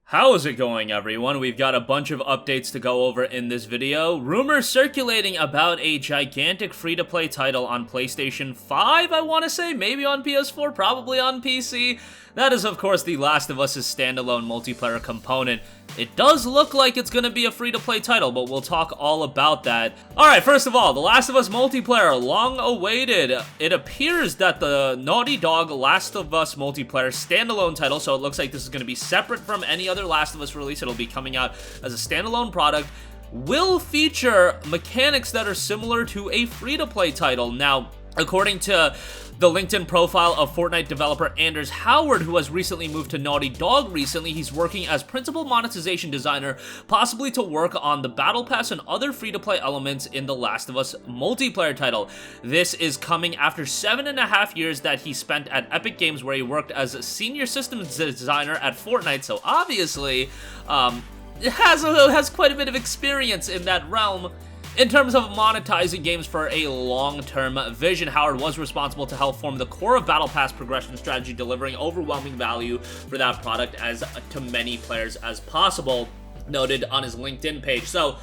How is it going, everyone? We've got a bunch of updates to go over in this video. Rumors circulating about a gigantic free-to-play title on PlayStation 5, I want to say, maybe on PS4, probably on PC. That is, of course, The Last of Us' standalone multiplayer component. It does look like it's going to be a free-to-play title, but we'll talk all about that. Alright, first of all, The Last of Us multiplayer, long awaited. It appears that the Naughty Dog Last of Us multiplayer standalone title, so it looks like this is going to be separate from any other Last of Us release. It'll be coming out as a standalone product, will feature mechanics that are similar to a free-to-play title. Now, according to the LinkedIn profile of Fortnite developer Anders Howard, who has recently moved to Naughty Dog recently, he's working as principal monetization designer, possibly to work on the Battle Pass and other free-to-play elements in the Last of Us multiplayer title. This is coming after 7.5 years that he spent at Epic Games, where he worked as a senior systems designer at Fortnite, so obviously, has quite a bit of experience in that realm. In terms of monetizing games for a long-term vision, Howard was responsible to help form the core of Battle Pass progression strategy, delivering overwhelming value for that product as to many players as possible, noted on his LinkedIn page. So,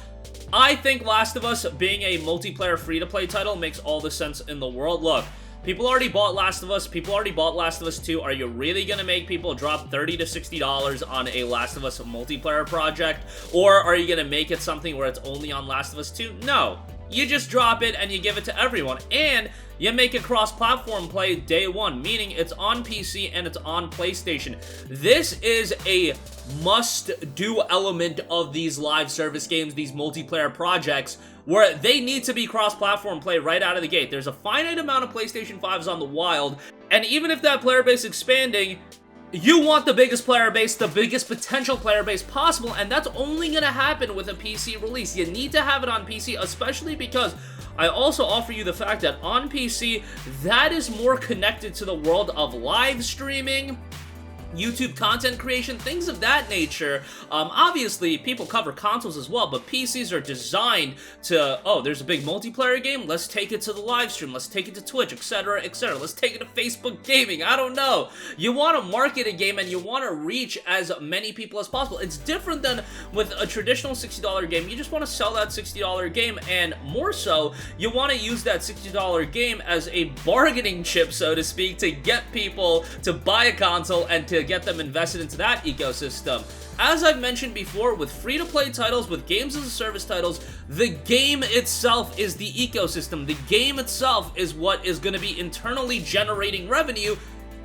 I think Last of Us being a multiplayer free-to-play title makes all the sense in the world. Look, people already bought Last of Us. People already bought Last of Us 2. Are you really going to make people drop $30 to $60 on a Last of Us multiplayer project? Or are you going to make it something where it's only on Last of Us 2? No. You just drop it and you give it to everyone. And you make it cross-platform play day one, meaning it's on PC and it's on PlayStation. This is a must-do element of these live service games, these multiplayer projects, where they need to be cross-platform play right out of the gate. There's a finite amount of PlayStation 5s on the wild, and even if that player base is expanding, you want the biggest player base, the biggest potential player base possible, and that's only going to happen with a PC release. You need to have it on PC, especially because I also offer you the fact that on PC, that is more connected to the world of live streaming, YouTube content creation, things of that nature. Obviously, people cover consoles as well, but PCs are designed to, oh, there's a big multiplayer game, let's take it to the live stream, let's take it to Twitch, etc., etc. Let's take it to Facebook Gaming, I don't know. You want to market a game and you want to reach as many people as possible. It's different than with a traditional $60 game. You just want to sell that $60 game, and more so, you want to use that $60 game as a bargaining chip, so to speak, to get people to buy a console and to get them invested into that ecosystem. As I've mentioned before, with free-to-play titles, with games-as-a-service titles, the game itself is the ecosystem. The game itself is what is going to be internally generating revenue,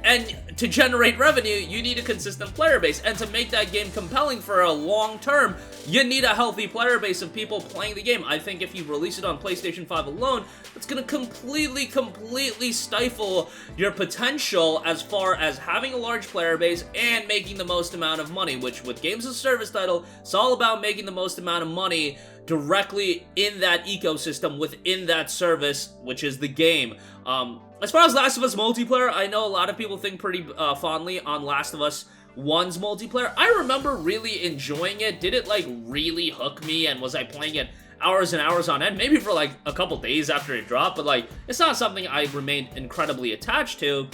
and to generate revenue, you need a consistent player base, and to make that game compelling for a long term, you need a healthy player base of people playing the game. I think if you release it on PlayStation 5 alone, it's going to completely stifle your potential as far as having a large player base and making the most amount of money, which with games as a service title, it's all about making the most amount of money directly in that ecosystem within that service, which is the game. As far as Last of Us multiplayer, I know a lot of people think pretty fondly on Last of Us 1's multiplayer. I remember really enjoying it. Did it, like, really hook me, and was I playing it hours and hours on end? Maybe for, like, a couple days after it dropped, but, like, it's not something I remained incredibly attached to.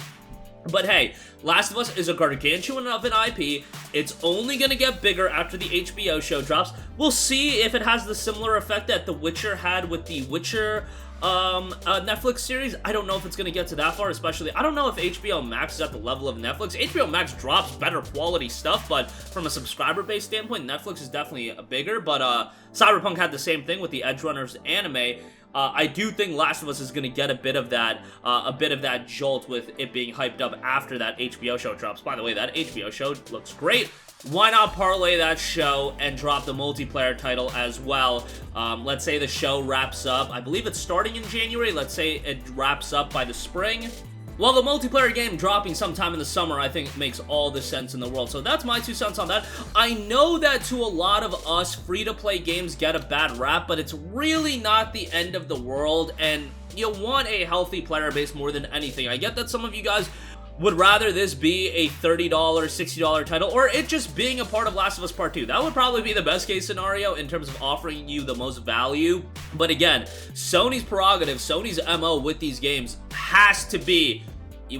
But hey, Last of Us is a gargantuan of an IP. It's only going to get bigger after the HBO show drops. We'll see if it has the similar effect that The Witcher had with the Witcher Netflix series. I don't know if it's going to get to that far, especially, I don't know if HBO Max is at the level of Netflix. HBO Max drops better quality stuff, but from a subscriber-based standpoint, Netflix is definitely bigger, but Cyberpunk had the same thing with the Edgerunners anime. I do think Last of Us is going to get a bit of that jolt with it being hyped up after that HBO show drops. By the way, that HBO show looks great. Why not parlay that show and drop the multiplayer title as well? Let's say the show wraps up. I believe it's starting in January. Let's say it wraps up by the spring. Well, the multiplayer game dropping sometime in the summer, I think, makes all the sense in the world. So that's my 2 cents on that. I know that to a lot of us, free-to-play games get a bad rap, but it's really not the end of the world, and you want a healthy player base more than anything. I get that some of you guys would rather this be a $30, $60 title, or it just being a part of Last of Us Part 2. That would probably be the best case scenario in terms of offering you the most value. But again, Sony's prerogative, Sony's MO with these games has to be,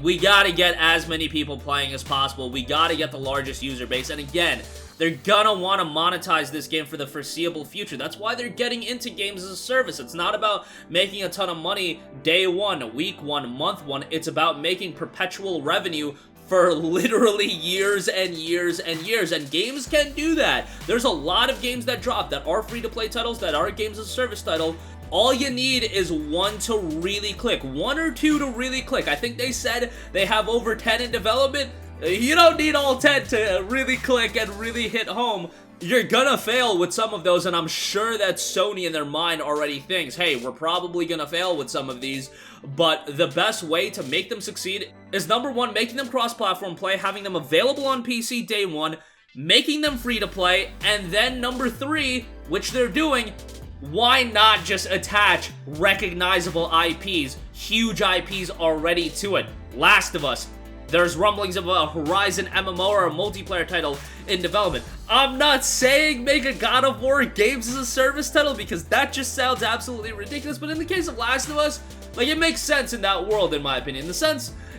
we gotta get as many people playing as possible. We gotta get the largest user base. And again, they're gonna want to monetize this game for the foreseeable future. That's why they're getting into games as a service. It's not about making a ton of money day one, week one, month one. It's about making perpetual revenue for literally years and years and years, and games can do that. There's a lot of games that drop that are free-to-play titles, that are games as a service title. All you need is one to really click, one or two to really click. I think they said they have over 10 in development. You don't need all 10 to really click and really hit home. You're gonna fail with some of those, and I'm sure that Sony in their mind already thinks, hey, we're probably gonna fail with some of these, but the best way to make them succeed is number one, making them cross-platform play, having them available on PC day one, making them free to play, and then number three, which they're doing, why not just attach recognizable IPs, huge IPs already to it? Last of Us. There's rumblings of a Horizon MMO or a multiplayer title in development. I'm not saying make a God of War games as a service title because that just sounds absolutely ridiculous, but in the case of Last of Us, like, it makes sense in that world, in my opinion.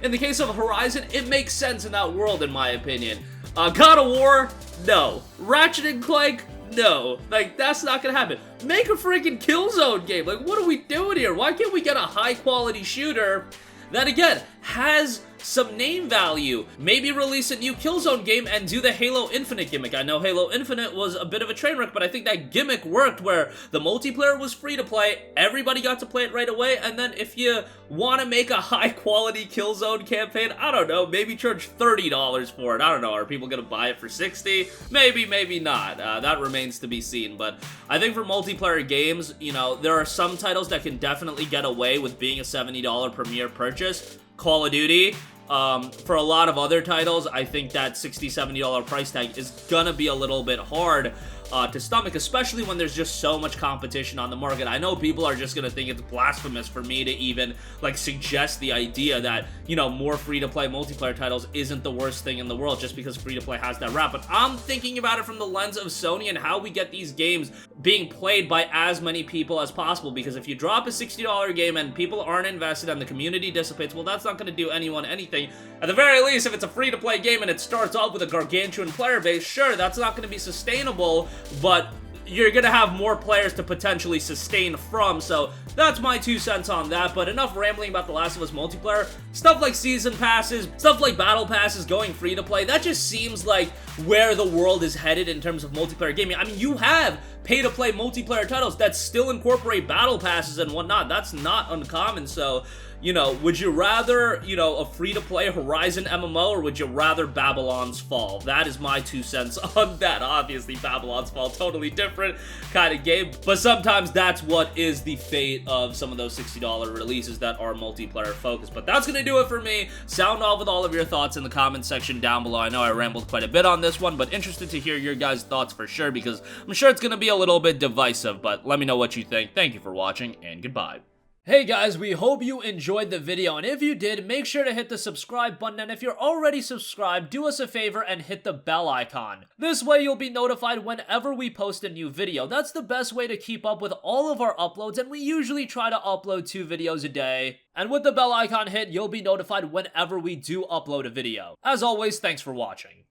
In the case of Horizon, it makes sense in that world, in my opinion. God of War, no. Ratchet & Clank, no. Like, that's not gonna happen. Make a freaking Killzone game. Like, what are we doing here? Why can't we get a high-quality shooter that, again, has some name value? Maybe release a new Killzone game and do the Halo Infinite gimmick. I know Halo Infinite was a bit of a train wreck, but I think that gimmick worked where the multiplayer was free to play, everybody got to play it right away, and then if you want to make a high-quality Killzone campaign, I don't know, maybe charge $30 for it. I don't know, are people gonna buy it for $60? Maybe, maybe not. That remains to be seen, but I think for multiplayer games, you know, there are some titles that can definitely get away with being a $70 premier purchase. Call of Duty. For a lot of other titles, I think that $60, $70 price tag is gonna be a little bit hard to stomach, especially when there's just so much competition on the market. I know people are just gonna think it's blasphemous for me to even, like, suggest the idea that, you know, more free-to-play multiplayer titles isn't the worst thing in the world just because free-to-play has that rap, but I'm thinking about it from the lens of Sony and how we get these games being played by as many people as possible, because if you drop a $60 game and people aren't invested and the community dissipates, well, that's not gonna do anyone anything. At the very least, if it's a free-to-play game and it starts off with a gargantuan player base, sure, that's not gonna be sustainable, but you're gonna have more players to potentially sustain from, so that's my 2 cents on that. But enough rambling about The Last of Us multiplayer. Stuff like season passes, stuff like battle passes going free to play, that just seems like where the world is headed in terms of multiplayer gaming. I mean, you have pay-to-play multiplayer titles that still incorporate battle passes and whatnot. That's not uncommon, so, you know, would you rather, you know, a free-to-play Horizon MMO, or would you rather Babylon's Fall? That is my 2 cents on that. Obviously, Babylon's Fall, totally different kind of game, but sometimes that's what is the fate of some of those $60 releases that are multiplayer focused. But that's gonna do it for me. Sound off with all of your thoughts in the comment section down below. I know I rambled quite a bit on this one, but interested to hear your guys' thoughts for sure, because I'm sure it's gonna be a little bit divisive, but let me know what you think. Thank you for watching, and goodbye. Hey guys, we hope you enjoyed the video, and if you did, make sure to hit the subscribe button, and if you're already subscribed, do us a favor and hit the bell icon. This way you'll be notified whenever we post a new video. That's the best way to keep up with all of our uploads, and we usually try to upload 2 videos a day. And with the bell icon hit, you'll be notified whenever we do upload a video. As always, thanks for watching.